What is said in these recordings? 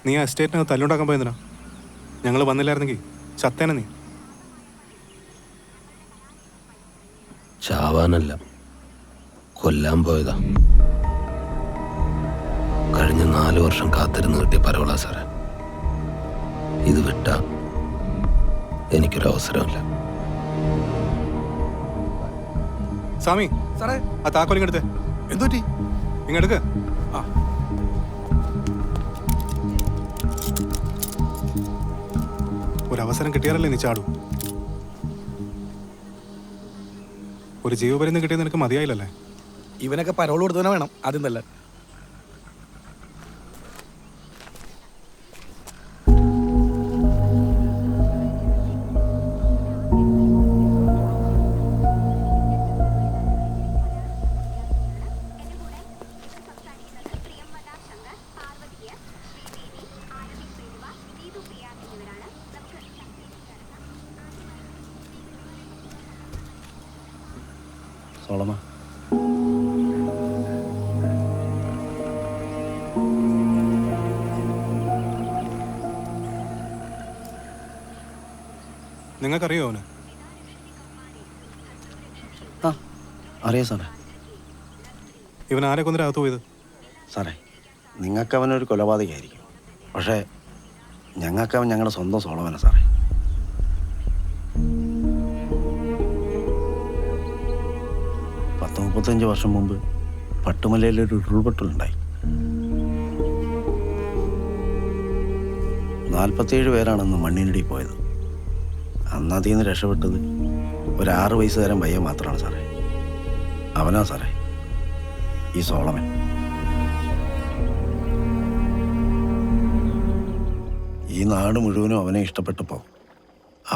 നീ ആ എസ്റ്റേറ്റിനകത്ത് തല്ലുണ്ടാക്കാൻ പോയതിനാ? ഞങ്ങൾ വന്നില്ലായിരുന്നെങ്കിൽ ചത്തേനെ നീ. ചാവാനല്ല, കൊല്ലാൻ പോയതാ. കഴിഞ്ഞ 4 വർഷം കാത്തിരുന്ന് കിട്ടിയ പരവളാ സാറേ. ഇത് വിട്ട എനിക്കൊരവസരമില്ല. സ്വാമി സാറേ, ആ താക്കോൽ ഇങ്ങെടുത്ത്. എന്തുപറ്റി? ഇങ്ങെടുക്ക്. ആ, ഒരവസരം കിട്ടിയാലല്ലേ നീ ചാടൂ. ഒരു ജീവപര്യന്തം കിട്ടിയത് നിനക്ക് മതിയായില്ലല്ലേ? ഇവനൊക്കെ പരോൾ കൊടുത്തവനെ വേണം ആദ്യം തന്നെ. സോളമ, നിങ്ങൾക്കറിയോ അവന്? ആ അറിയാം സാറേ. ഇവൻ ആരെ കൊന്നിട്ട് പോയത്? സാറേ, നിങ്ങൾക്ക് അവനൊരു കൊലപാതകമായിരിക്കും, പക്ഷേ ഞങ്ങൾക്ക് അവൻ ഞങ്ങളുടെ സ്വന്തം സോളമന സാറേ. പത്ത് 35 വർഷം മുമ്പ് പട്ടുമലയിലൊരു ഉരുൾപൊട്ടലുണ്ടായി. 47 പേരാണെന്ന് മണ്ണിനടിയിൽ പോയത്. അന്ന് അതിൽ നിന്ന് രക്ഷപ്പെട്ടത് ഒരു 6 വയസ്സുകാരൻ പയ്യൻ മാത്രമാണ് സാറേ. അവനാ സാറേ ഈ സോളമൻ. ഈ നാട് മുഴുവനും അവനെ ഇഷ്ടപ്പെട്ടപ്പോൾ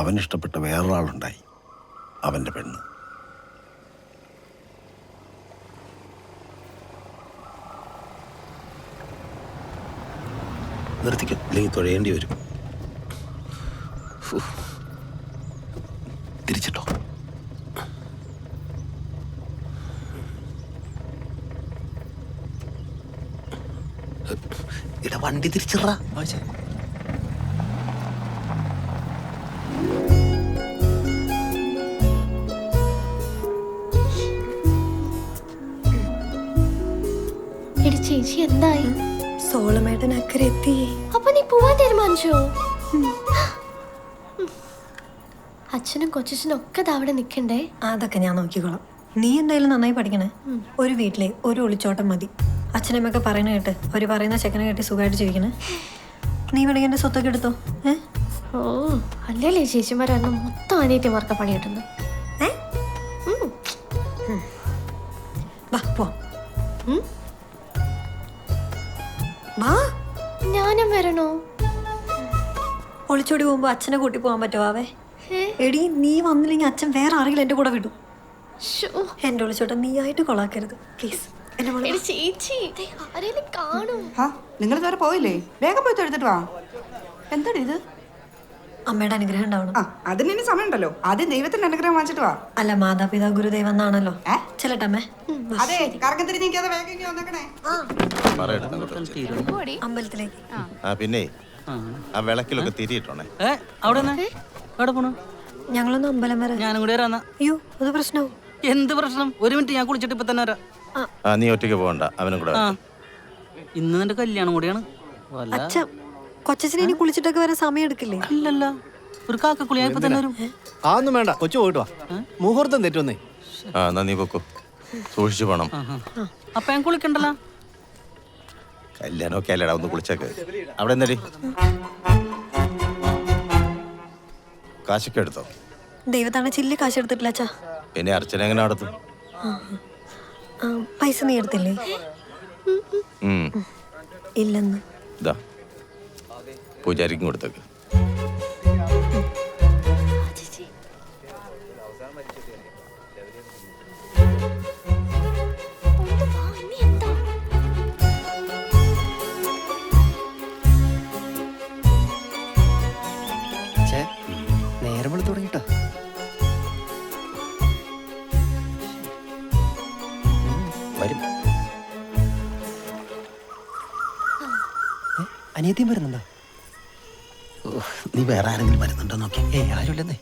അവനിഷ്ടപ്പെട്ട വേറൊരാളുണ്ടായി, അവൻ്റെ പെണ്ണ്. നിർത്തിക്കും, അല്ലെങ്കിൽ തുഴയേണ്ടി വരും. തിരിച്ചിട്ടോ. ഇട വണ്ടി തിരിച്ചിട. ചേച്ചി എന്തായി? സോളമേട്ടൻ അക്കരെ എത്തി. അപ്പൊ നീ പോവാൻ തീരുമാനിച്ചോ? അച്ഛനും കൊച്ചനും ഒക്കെ അവിടെ നിൽക്കണ്ടേ? അതൊക്കെ ഞാൻ നോക്കിക്കോളാം. നീ എന്തായാലും നന്നായി പഠിക്കണേ. ഒരു വീട്ടിലെ ഒരു ഒളിച്ചോട്ടം മതി. അച്ഛനമ്മയൊക്കെ പറയണ കേട്ട് ഒരു പറയുന്ന ചെക്കനെ കെട്ടി സുഖമായിട്ട് ജീവിക്കണേ. നീ വേണമെങ്കിൽ എൻ്റെ സ്വത്തൊക്കെ എടുത്തോ. ഓ അല്ലല്ലേ ചേച്ചിമാരെണ്ണം മൊത്തം അനിയത്തിമാർക്ക് പണിയിട്ടുണ്ട്. വാ പോ. വാ. ഞാനും വരണോ? ഒളിച്ചോടി പോകുമ്പോ അച്ഛനെ കൂട്ടി പോകാൻ പറ്റുമോ? ആവേ എടി, നീ വന്നില്ലെങ്കിൽ അച്ഛൻ വേറെ ആരെങ്കിലും എൻ്റെ കൂടെ വിടും. എൻ്റെ ഒളിച്ചോട്ടം നീ ആയിട്ട് കൊളാക്കരുത് പ്ലീസ്. ചേച്ചി ആരെങ്കിലും കാണും. നിങ്ങൾ ഇതുവരെ പോയില്ലേ? വേഗം പോയി തൊഴുത്തിട്ട് വാ. എന്താടി ഇത്? അമ്മയുടെ അനുഗ്രഹം ഉണ്ടാവണം. അതിന് ഇനി സമയമുണ്ടല്ലോ. ആദ്യം ദൈവത്തിന്റെ അനുഗ്രഹം വാങ്ങിച്ചിട്ട് വാ. അല്ല, മാതാപിതാ ഗുരുദൈവം എന്നാണല്ലോ. ചെല്ലട്ടമ്മേ. അതെ, കറക്കം തിരിഞ്ഞിരിക്കാതെ വേഗം ഇങ്ങ് വന്നേക്കണേ. അമ്പലത്തിലേക്ക്. പിന്നെ ആ വിളക്കിലൊക്കെ തിരിയിട്ടോണേ. ഞങ്ങളൊന്ന് അമ്പലം വരെ. ഞാനും കൂടെ വരാന്നാ. അയ്യോ, അത് പ്രശ്നവും. എന്ത് പ്രശ്നം? 1 മിനിറ്റ്, ഞാൻ കുളിച്ചിട്ട് ഇപ്പൊ തന്നെ വരാം. നീ ഒറ്റയ്ക്ക് പോകണ്ട, അവനും കൂടെ. ഇന്ന് നിന്റെ കല്യാണം കൂടിയാണ്. അച്ഛാ, കൊച്ചച്ഛനെ ഇനി കുളിച്ചിട്ടൊക്കെ വരാൻ സമയം എടുക്കില്ലേ? ഇല്ലല്ല, ഒരു കാക്കക്കുളി ഞാൻ ഇപ്പൊ തന്നെ വരും. അതൊന്നും വേണ്ട, കൊച്ചു പോയിട്ട് വാ. മുഹൂർത്തം തെറ്റുന്നേ. നീ പൊക്കോ, സൂക്ഷിച്ചു പോണം. അപ്പൊ ഞാൻ കുളിക്കണ്ടല്ലോ. കല്യാണമൊക്കെ അല്ലേടാ, ഒന്ന് കുളിച്ചേക്ക്. അവിടെ എന്നടി കാശൊക്കെ എടുത്തോ? ദൈവത്താണ് ചില്ലി കാശ് എടുത്തിട്ടില്ല അച്ഛാ. പിന്നെ അർച്ചന എങ്ങനെ നടത്തും? പൈസ നീ എടുത്തില്ലേ? ഇല്ലെന്ന്. ഇതാ പൂജാരിക്കും കൊടുത്തേക്ക്. നേരം വിളി തുടങ്ങിട്ടോ. വരും. അനിയ അനിയത്തിയും വരുന്നുണ്ടോ? നീ വേറെ ആരെങ്കിലും വരുന്നുണ്ടോ നോക്കി. ഏയ് ആരുമില്ലെന്നേ.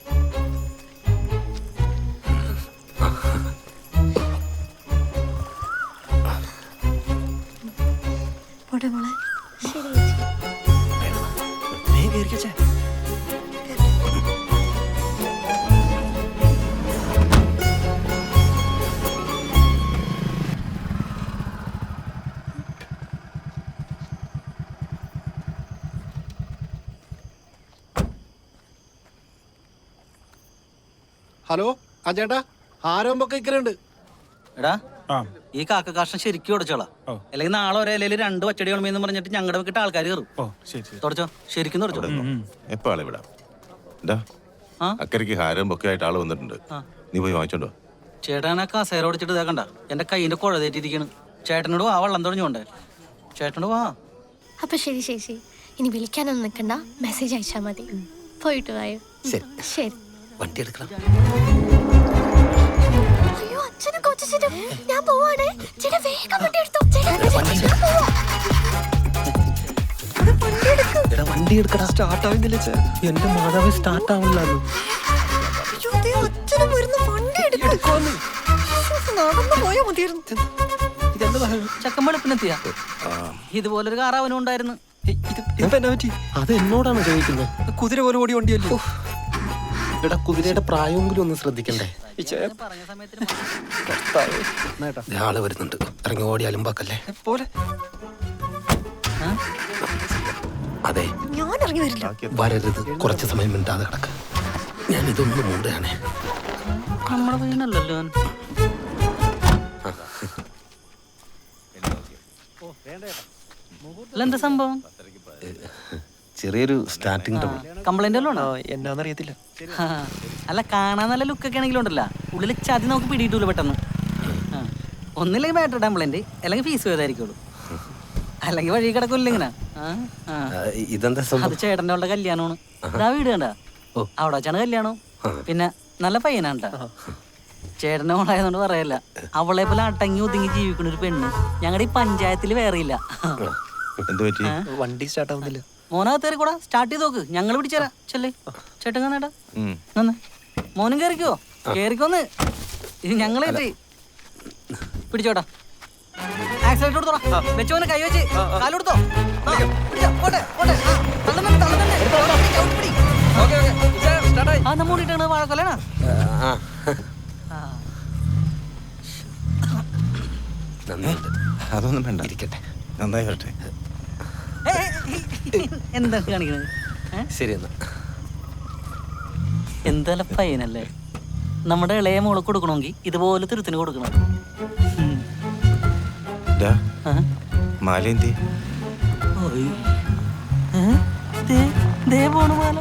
പോട്ടെ മോളെ. ശരി ചേച്ചി. കേറിക്കച്ചേ. ഹലോ ആ ചേട്ടാ, ആരോമ്പൊക്കെ ഇക്കലുണ്ട്. എടാ ഈ കാക്ക കാഷ്ടം ശരിക്കും ഉടച്ചോളാം. അല്ലെങ്കിൽ നാളെ ഒരേ ഇലയിൽ 2 പച്ചടി കളമെന്ന് പറഞ്ഞിട്ട് ഞങ്ങളുടെ വെക്കിട്ട് ആൾക്കാർ കയറും. തുടച്ചോ, ശരിക്കും തുടച്ചോ. എപ്പോ ആളെ വിടാം. എന്താ ആ? അക്കരയ്ക്ക് ഹാരം ഒക്കെ ആയിട്ട് ആള് വന്നിട്ടുണ്ട്. നീ പോയി വാങ്ങിച്ചോണ്ടോ. ചേട്ടനെ കസേര ഓടിച്ചിട്ട് ഇതാക്കണ്ട, എന്റെ കൈയിന്റെ കുഴ തെറ്റിയിരിക്കണം. ചേട്ടനോട് വാ, വെള്ളം തുടഞ്ഞോണ്ടേ. ചേട്ടനോട് വാ. അപ്പൊ ശരി ചേച്ചി, ഇനി വിളിക്കാനൊന്നും നിൽക്കണ്ട, മെസ്സേജ് അയച്ചാൽ മതി. പോയിട്ട് വായോ. ശരി. വണ്ടി എടുക്കണം. അയ്യോ അച്ഛനും കൊച്ചനും, ഞാൻ പോവാണേ. ചേട്ടാ വേഗം വണ്ടി എടുത്തോ. ഞാൻ പോവാ. വണ്ടി എടുക്കടാ. സ്റ്റാർട്ട് ആവുന്നില്ല. എന്റെ മാതാവ് സ്റ്റാർട്ട് ആവുന്നില്ല. അയ്യോ, ദേ അച്ഛനും വരുന്നു. വണ്ടി എടുക്കുവാന്ന്. നടന്നു പോയാ മതിയായിരുന്നു. ചക്കൻ വെളുപ്പിനെത്തിയ ഇതുപോലൊരു കാർ അവനും ഉണ്ടായിരുന്നു. ഇപ്പൊ എന്നാ പറ്റി? അത് എന്നോടാണ് ചോദിക്കുന്നത്. കുതിര പോലെ ഓടി വണ്ടിയല്ലോ. എടാ, കുതിരയുടെ പ്രായമെങ്കിലും ഒന്ന് ശ്രദ്ധിക്കണ്ടേ. പറഞ്ഞ സമയത്തിന് ആള് വരുന്നുണ്ട്. ഇറങ്ങി ഓടി അലുമ്പാക്കല്ലേ. പോലെ അതെ, ഞാൻ ഇറങ്ങി വരില്ല. വരരുത്. കുറച്ച് സമയം മിണ്ടാതെ കിടക്ക. ഞാൻ ഇതൊന്നും മൂടുകയാണേ. നമ്മുടെ പയ്യനല്ലല്ലോ. എന്താ സംഭവം? ചെറിയൊരു സ്റ്റാർട്ടിങ് ട്രബിൾ. കംപ്ലൈന്റ് വല്ലോ? എന്നാന്നറിയത്തില്ല. അല്ല, കാണാൻ നല്ല ലുക്കൊക്കെ ആണെങ്കിലും ഉണ്ടല്ലോ, ഉള്ളിൽ ചതി നമുക്ക് പിടിയിട്ടൂല പെട്ടെന്ന്. ഒന്നില്ലെങ്കിൽ ബാറ്ററി കംപ്ലൈന്റ്, അല്ലെങ്കിൽ ഫീസ് പോയതായിരിക്കുള്ളൂ, അല്ലെങ്കിൽ വഴി കിടക്കില്ല ഇങ്ങനെ. ഇതെന്താ അത് സംഭവം? ചേട്ടൻ്റെ അവളുടെ കല്യാണമാണ്. ഇതാ വീട് കണ്ട, അവിടെ വെച്ചാണ് കല്യാണം. പിന്നെ നല്ല പയ്യനാണ് കേട്ടോ. ചേട്ടൻ്റെ മോളായതുകൊണ്ട് പറയല്ല, അവളെ പോലെ അടങ്ങി ഒതുങ്ങി ജീവിക്കുന്ന ഒരു പെണ്ണ് ഞങ്ങളുടെ ഈ പഞ്ചായത്തിൽ വേറെ ഇല്ല. എന്ത് പറ്റി? വണ്ടി സ്റ്റാർട്ട് ആവുന്നില്ല. മോനകത്ത് കയറി കൂടാ, സ്റ്റാർട്ട് ചെയ്ത് നോക്ക്, ഞങ്ങൾ പിടിച്ചേരാ. ചെല്ലേ ചേട്ടൻ കന്നേട്ടാ, നന്ന് മോനും കേറിക്കോ. കേറിക്കോന്ന്, ഇത് ഞങ്ങളെ പിടിച്ചോട്ടാ. ആക്സിഡന്റ് കൊടുത്തോടാ, വെച്ചോനെ കൈ വെച്ച് കാലെടുത്തോ. ആ നമ്മ കൂടിയിട്ടാണ് വാഴക്കൊല്ലേണ. അതൊന്നും വേണ്ട, ഇരിക്കട്ടെ, നന്നായി വരട്ടെ. എന്താ കാണിക്കണത്? ശരി എന്നാ. എന്തായാലും പയ്യനല്ലേ, നമ്മുടെ ഇളയ മോളെ കൊടുക്കണമെങ്കിൽ ഇതുപോലെ തുരുത്തിന് കൊടുക്കണം. മാലേന്തി ദേ പോണു മാല.